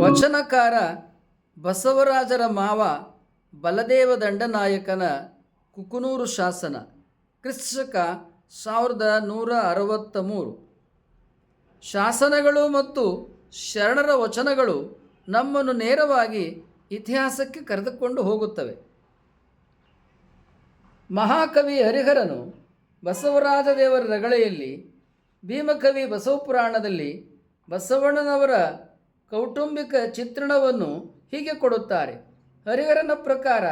ವಚನಕಾರ ಬಸವರಾಜರ ಮಾವ ಬಲದೇವ ದಂಡನಾಯಕನ ಕುಕನೂರು ಶಾಸನ ಕ್ರಿಸ್ತಕ 1163. ಶಾಸನಗಳು ಮತ್ತು ಶರಣರ ವಚನಗಳು ನಮ್ಮನ್ನು ನೇರವಾಗಿ ಇತಿಹಾಸಕ್ಕೆ ಕರೆದುಕೊಂಡು ಹೋಗುತ್ತವೆ. ಮಹಾಕವಿ ಹರಿಹರನು ಬಸವರಾಜ ದೇವರ ರಗಳೆಯಲ್ಲಿ, ಭೀಮಕವಿ ಬಸವಪುರಾಣದಲ್ಲಿ ಬಸವಣ್ಣನವರ ಕೌಟುಂಬಿಕ ಚಿತ್ರಣವನ್ನು ಹೀಗೆ ಕೊಡುತ್ತಾರೆ. ಹರಿಹರನ ಪ್ರಕಾರ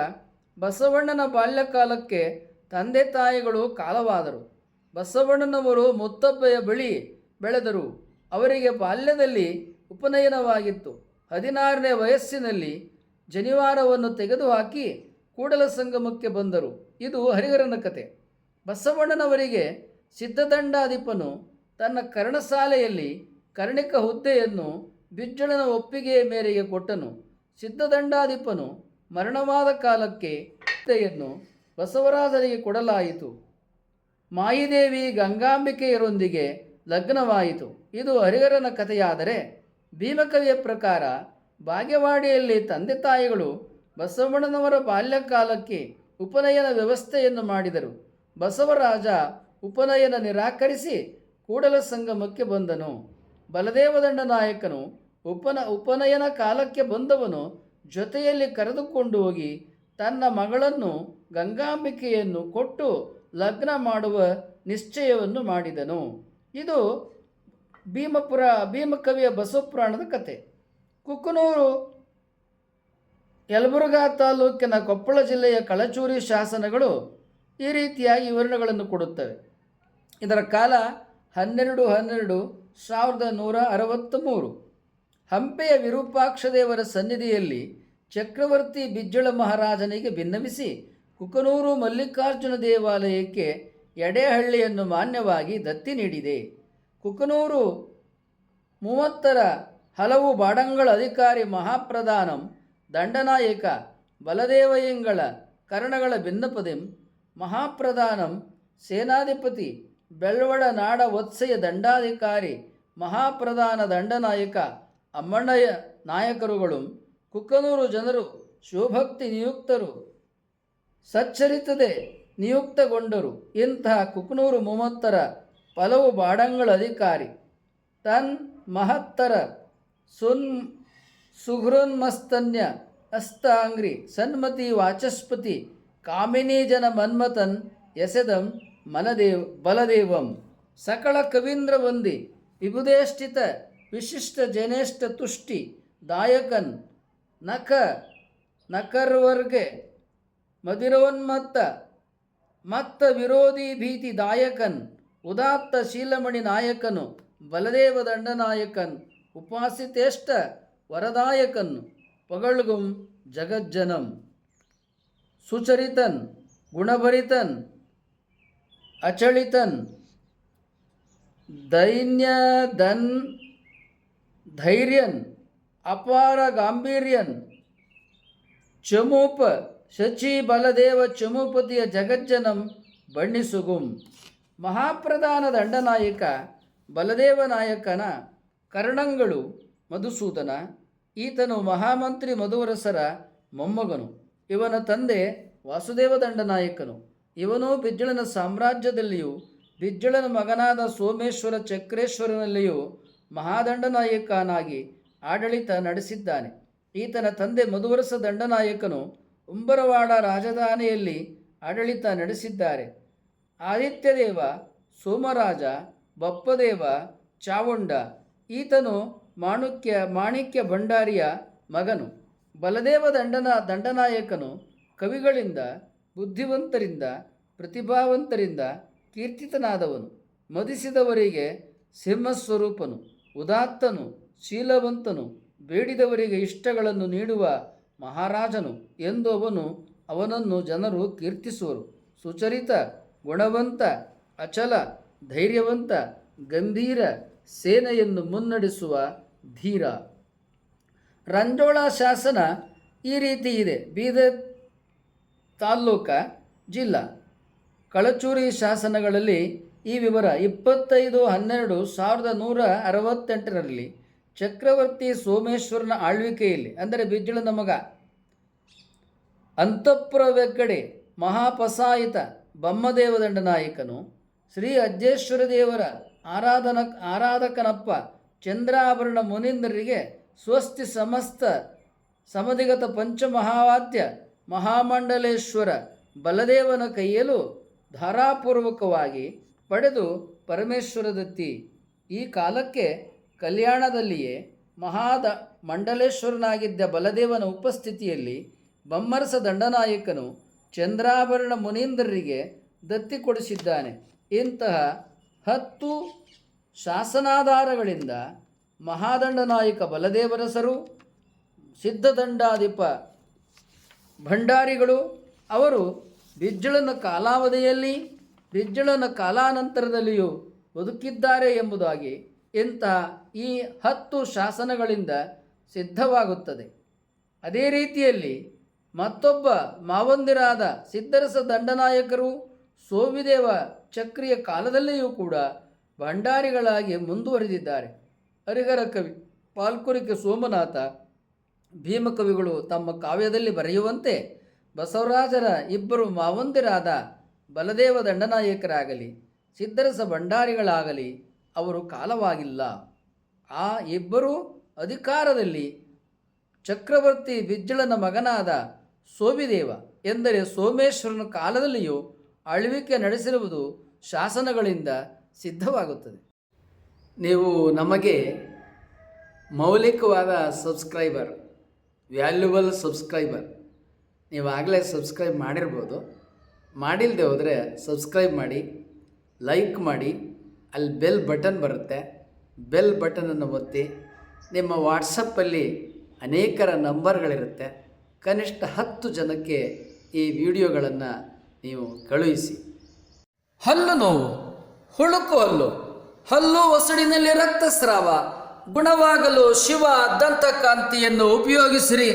ಬಸವಣ್ಣನ ಬಾಲ್ಯಕಾಲಕ್ಕೆ ತಂದೆ ತಾಯಿಗಳು ಕಾಲವಾದರು. ಬಸವಣ್ಣನವರು ಮುತ್ತಬ್ಬೆಯ ಬಳಿ ಬೆಳೆದರು. ಅವರಿಗೆ ಬಾಲ್ಯದಲ್ಲಿ ಉಪನಯನವಾಗಿತ್ತು. 16ನೇ ವಯಸ್ಸಿನಲ್ಲಿ ಜನಿವಾರವನ್ನು ತೆಗೆದುಹಾಕಿ ಕೂಡಲ ಸಂಗಮಕ್ಕೆ ಬಂದರು. ಇದು ಹರಿಹರನ ಕತೆ. ಬಸವಣ್ಣನವರಿಗೆ ಸಿದ್ಧದಂಡಾಧಿಪನು ತನ್ನ ಕರ್ಣಶಾಲೆಯಲ್ಲಿ ಕರ್ಣಿಕ ಹುದ್ದೆಯನ್ನು ಬಿಜ್ಜಳನ ಒಪ್ಪಿಗೆಯ ಮೇರೆಗೆ ಕೊಟ್ಟನು. ಸಿದ್ಧದಂಡಾಧಿಪನು ಮರಣವಾದ ಕಾಲಕ್ಕೆ ಹುದ್ದೆಯನ್ನು ಬಸವರಾಜರಿಗೆ ಕೊಡಲಾಯಿತು. ಮಾಯಿದೇವಿ ಗಂಗಾಂಬಿಕೆಯರೊಂದಿಗೆ ಲಗ್ನವಾಯಿತು. ಇದು ಹರಿಹರನ ಕಥೆಯಾದರೆ, ಭೀಮಕವಿಯ ಪ್ರಕಾರ ಬಾಗೇವಾಡಿಯಲ್ಲಿ ತಂದೆ ತಾಯಿಗಳು ಬಸವಣ್ಣನವರ ಬಾಲ್ಯಕಾಲಕ್ಕೆ ಉಪನಯನ ವ್ಯವಸ್ಥೆಯನ್ನು ಮಾಡಿದರು. ಬಸವರಾಜ ಉಪನಯನ ನಿರಾಕರಿಸಿ ಕೂಡಲ ಸಂಗಮಕ್ಕೆ ಬಂದನು. ಬಲದೇವ ದಂಡನಾಯಕನು ಉಪನಯನ ಕಾಲಕ್ಕೆ ಬಂದವನು ಜೊತೆಯಲ್ಲಿ ಕರೆದುಕೊಂಡು ಹೋಗಿ ತನ್ನ ಮಗಳನ್ನು ಗಂಗಾಂಬಿಕೆಯನ್ನು ಕೊಟ್ಟು ಲಗ್ನ ಮಾಡುವ ನಿಶ್ಚಯವನ್ನು ಮಾಡಿದನು. ಇದು ಭೀಮಕವಿಯ ಬಸವಪುರಾಣದ ಕತೆ. ಕುಕನೂರು ಯಲಬುರ್ಗಾ ತಾಲೂಕಿನ ಕೊಪ್ಪಳ ಜಿಲ್ಲೆಯ ಕಳಚೂರಿ ಶಾಸನಗಳು ಈ ರೀತಿಯಾಗಿ ವಿವರಣೆಗಳನ್ನು ಕೊಡುತ್ತವೆ. ಇದರ ಕಾಲ 12/12/1163. ಹಂಪೆಯ ವಿರೂಪಾಕ್ಷ ದೇವರ ಸನ್ನಿಧಿಯಲ್ಲಿ ಚಕ್ರವರ್ತಿ ಬಿಜ್ಜಳ ಮಹಾರಾಜನಿಗೆ ಭಿನ್ನವಿಸಿ ಕುಕನೂರು ಮಲ್ಲಿಕಾರ್ಜುನ ದೇವಾಲಯಕ್ಕೆ ಎಡೆಹಳ್ಳಿಯನ್ನು ಮಾನ್ಯವಾಗಿ ದತ್ತಿ ನೀಡಿದೆ. ಕುಕನೂರು 30ರ ಹಲವು ಬಾಡಂಗಳ ಅಧಿಕಾರಿ ಮಹಾಪ್ರಧಾನಂ ದಂಡನಾಯಕ ಬಲದೇವಯ್ಯಂಗಳ ಕರ್ಣಗಳ ಭಿನ್ನಪದೆಂ ಮಹಾಪ್ರಧಾನಂ ಸೇನಾಧಿಪತಿ ಬೆಳ್ವಡ ನಾಡ ವತ್ಸೆಯ ದಂಡಾಧಿಕಾರಿ ಮಹಾಪ್ರಧಾನ ದಂಡನಾಯಕ ಅಮ್ಮಣ್ಣಯ್ಯ ನಾಯಕರುಗಳು ಕುಕನೂರು ಜನರು ಶಿವಭಕ್ತಿ ನಿಯುಕ್ತರು ಸಚ್ಚರಿತದೆ ನಿಯುಕ್ತಗೊಂಡರು. ಇಂತಹ ಕುಕನೂರು 30ರ ಹಲವು ಬಾಡಂಗಳ ಅಧಿಕಾರಿ ತನ್ ಮಹತ್ತರ ಸುಹೃನ್ಮಸ್ತನ್ಯ ಅಸ್ತಾಂಗ್ರಿ ಸನ್ಮತಿ ವಾಚಸ್ಪತಿ ಕಾಮಿನಿ ಜನ ಮನ್ಮಥನ್ ಎಸೆದಂ ಬಲದೇವಂ ಸಕಲ ಕವೀಂದ್ರ ವಂದಿ ವಿಭುದೇಷ್ಟಿತ ವಿಶಿಷ್ಟ ಜನೇಷ್ಟ ತುಷ್ಟಿ ದಾಯಕನ್ ನಕರ್ವರ್ಗೆ ಮದಿರೋನ್ಮತ್ತ ಮತ್ತ ವಿರೋಧಿ ಭೀತಿ ದಾಯಕನ್ ಉದಾತ್ತ ಶೀಲಮಣಿ ನಾಯಕನು ಬಲದೇವ ದಂಡನಾಯಕನ್ ಉಪಾಸಿತೇಷ್ಟ ವರದಾಯಕನ್ ಪಗಳ್ಗುಂ ಜಗಜ್ಜನಂ ಸುಚರಿತನ್ ಗುಣಭರಿತನ್ ಅಚಳಿತನ್ ಧೈರ್ಯನ್ ಅಪಾರ ಗಾಂಭೀರ್ಯನ್ ಚಮೂಪ ಶಚಿ ಬಲದೇವ ಚಮೂಪತಿಯ ಜಗಜ್ಜನಂ ಬಣ್ಣಿಸುಗುಂ. ಮಹಾಪ್ರಧಾನ ದಂಡನಾಯಕ ಬಲದೇವ ನಾಯಕನ ಕರ್ಣಂಗಳು ಮಧುಸೂದನ. ಈತನು ಮಹಾಮಂತ್ರಿ ಮಧುವರಸರ ಮೊಮ್ಮಗನು. ಇವನ ತಂದೆ ವಾಸುದೇವ ದಂಡನಾಯಕನು. ಇವನು ಬಿಜ್ಜಳನ ಸಾಮ್ರಾಜ್ಯದಲ್ಲಿಯೂ ಬಿಜ್ಜಳನ ಮಗನಾದ ಸೋಮೇಶ್ವರ ಚಕ್ರೇಶ್ವರನಲ್ಲಿಯೂ ಮಹಾದಂಡನಾಯಕನಾಗಿ ಆಡಳಿತ ನಡೆಸಿದ್ದಾನೆ. ಈತನ ತಂದೆ ಮಧುವರಸ ದಂಡನಾಯಕನು ಉಂಬರವಾಡ ರಾಜಧಾನಿಯಲ್ಲಿ ಆಡಳಿತ ನಡೆಸಿದ್ದಾರೆ. ಆದಿತ್ಯದೇವ, ಸೋಮರಾಜ, ಬಪ್ಪದೇವ, ಚಾವುಂಡ. ಈತನು ಮಾಣಿಕ್ಯ ಭಂಡಾರಿಯ ಮಗನು. ಬಲದೇವ ದಂಡನಾಯಕನು ಕವಿಗಳಿಂದ, ಬುದ್ಧಿವಂತರಿಂದ, ಪ್ರತಿಭಾವಂತರಿಂದ ಕೀರ್ತಿತನಾದವನು. ಮದಿಸಿದವರಿಗೆ ಸಿಂಹಸ್ವರೂಪನು, ಉದಾತ್ತನು, ಶೀಲವಂತನು, ಬೇಡಿದವರಿಗೆ ಇಷ್ಟಗಳನ್ನು ನೀಡುವ ಮಹಾರಾಜನು ಎಂದು ಅವನನ್ನು ಜನರು ಕೀರ್ತಿಸುವರು. ಸುಚರಿತ, ಗುಣವಂತ, ಅಚಲ, ಧೈರ್ಯವಂತ, ಗಂಭೀರ, ಸೇನೆಯನ್ನು ಮುನ್ನಡೆಸುವ ಧೀರ. ರಂಜೋಳ ಶಾಸನ ಈ ರೀತಿ ಇದೆ. ಬೀದರ್ ತಾಲ್ಲೂಕ ಜಿಲ್ಲಾ ಕಳಚೂರಿ ಶಾಸನಗಳಲ್ಲಿ ಈ ವಿವರ 25/12/1168 ಚಕ್ರವರ್ತಿ ಸೋಮೇಶ್ವರನ ಆಳ್ವಿಕೆಯಲ್ಲಿ, ಅಂದರೆ ಬಿಜ್ಜಳನ ಮಗ, ಅಂತಃಪುರವೆಕ್ಕಡೆ ಮಹಾಪಸಾಯಿತ ಬಮ್ಮದೇವ ದಂಡನಾಯಕನು ಶ್ರೀ ಅಜ್ಜೇಶ್ವರ ದೇವರ ಆರಾಧಕನಪ್ಪ ಚಂದ್ರಾಭರಣ ಮುನೀಂದ್ರರಿಗೆ ಸ್ವಸ್ತಿ ಸಮಸ್ತ ಸಮಧಿಗತ ಪಂಚಮಹಾವಾದ್ಯ ಮಹಾಮಂಡಲೇಶ್ವರ ಬಲದೇವನ ಕೈಯಲು ಧಾರಾಪೂರ್ವಕವಾಗಿ ಪಡೆದು ಪರಮೇಶ್ವರ ದತ್ತಿ. ಈ ಕಾಲಕ್ಕೆ ಕಲ್ಯಾಣದಲ್ಲಿಯೇ ಮಂಡಲೇಶ್ವರನಾಗಿದ್ದ ಬಲದೇವನ ಉಪಸ್ಥಿತಿಯಲ್ಲಿ ಬಮ್ಮರಸ ದಂಡನಾಯಕನು ಚಂದ್ರಾಭರಣ ಮುನೀಂದ್ರರಿಗೆ ದತ್ತಿ ಕೊಡಿಸಿದ್ದಾನೆ. ಇಂತಹ 10 ಶಾಸನಾಧಾರಗಳಿಂದ ಮಹಾದಂಡನಾಯಕ ಬಲದೇವರಸರು, ಸಿದ್ಧದಂಡಾಧಿಪ ಭಂಡಾರಿಗಳು ಅವರು ಬಿಜ್ಜಳನ ಕಾಲಾವಧಿಯಲ್ಲಿ ಬಿಜ್ಜಳನ ಕಾಲಾನಂತರದಲ್ಲಿಯೂ ಬದುಕಿದ್ದಾರೆ ಎಂಬುದಾಗಿ ಇಂತಹ ಈ 10 ಶಾಸನಗಳಿಂದ ಸಿದ್ಧವಾಗುತ್ತದೆ. ಅದೇ ರೀತಿಯಲ್ಲಿ ಮತ್ತೊಬ್ಬ ಮಾವಂದಿರಾದ ಸಿದ್ಧರಸ ದಂಡನಾಯಕರು ಸೋವಿದೇವ ಚಕ್ರಿಯ ಕಾಲದಲ್ಲಿಯೂ ಕೂಡ ಭಂಡಾರಿಗಳಾಗಿ ಮುಂದುವರೆದಿದ್ದಾರೆ. ಹರಿಹರ ಕವಿ, ಪಾಲ್ಕುರಿಕೆ ಸೋಮನಾಥ, ಭೀಮಕವಿಗಳು ತಮ್ಮ ಕಾವ್ಯದಲ್ಲಿ ಬರೆಯುವಂತೆ ಬಸವರಾಜರ ಇಬ್ಬರು ಮಾವಂದಿರಾದ ಬಲದೇವ ದಂಡನಾಯಕರಾಗಲಿ ಸಿದ್ಧರಸ ಭಂಡಾರಿಗಳಾಗಲಿ ಅವರು ಕಾಲವಾಗಿಲ್ಲ. ಆ ಇಬ್ಬರೂ ಅಧಿಕಾರದಲ್ಲಿ ಚಕ್ರವರ್ತಿ ಬಿಜ್ಜಳನ ಮಗನಾದ ಸೋವಿದೇವ ಎಂದರೆ ಸೋಮೇಶ್ವರನ ಕಾಲದಲ್ಲಿಯೂ ಆಳ್ವಿಕೆ ನಡೆಸಿರುವುದು ಶಾಸನಗಳಿಂದ ಸಿದ್ಧವಾಗುತ್ತದೆ. ನೀವು ನಮಗೆ ಮೌಲಿಕವಾದ ಸಬ್ಸ್ಕ್ರೈಬರ್, ವ್ಯಾಲ್ಯುಬಲ್ ಸಬ್ಸ್ಕ್ರೈಬರ್. ನೀವಾಗಲೇ ಸಬ್ಸ್ಕ್ರೈಬ್ ಮಾಡಿರ್ಬೋದು. ಮಾಡಿಲ್ಲದೆ ಹೋದರೆ ಸಬ್ಸ್ಕ್ರೈಬ್ ಮಾಡಿ, ಲೈಕ್ ಮಾಡಿ. ಅಲ್ಲಿ ಬೆಲ್ ಬಟನ್ ಬರುತ್ತೆ, ಬೆಲ್ ಬಟನನ್ನು ಒತ್ತಿ. ನಿಮ್ಮ ವಾಟ್ಸಪ್ಪಲ್ಲಿ ಅನೇಕರ ನಂಬರ್ಗಳಿರುತ್ತೆ. ಕನಿಷ್ಠ 10 ಜನಕ್ಕೆ ಈ ವಿಡಿಯೋಗಳನ್ನು ನೀವು ಕಳುಹಿಸಿ. ಹಲ್ಲು ನೋವು, ಹುಳುಕು ಹಲ್ಲು ಒಸಡಿನಲ್ಲಿ ರಕ್ತಸ್ರಾವ ಗುಣವಾಗಲು ಶಿವ ದಂತಕಾಂತಿಯನ್ನು ಉಪಯೋಗಿಸಿರಿ.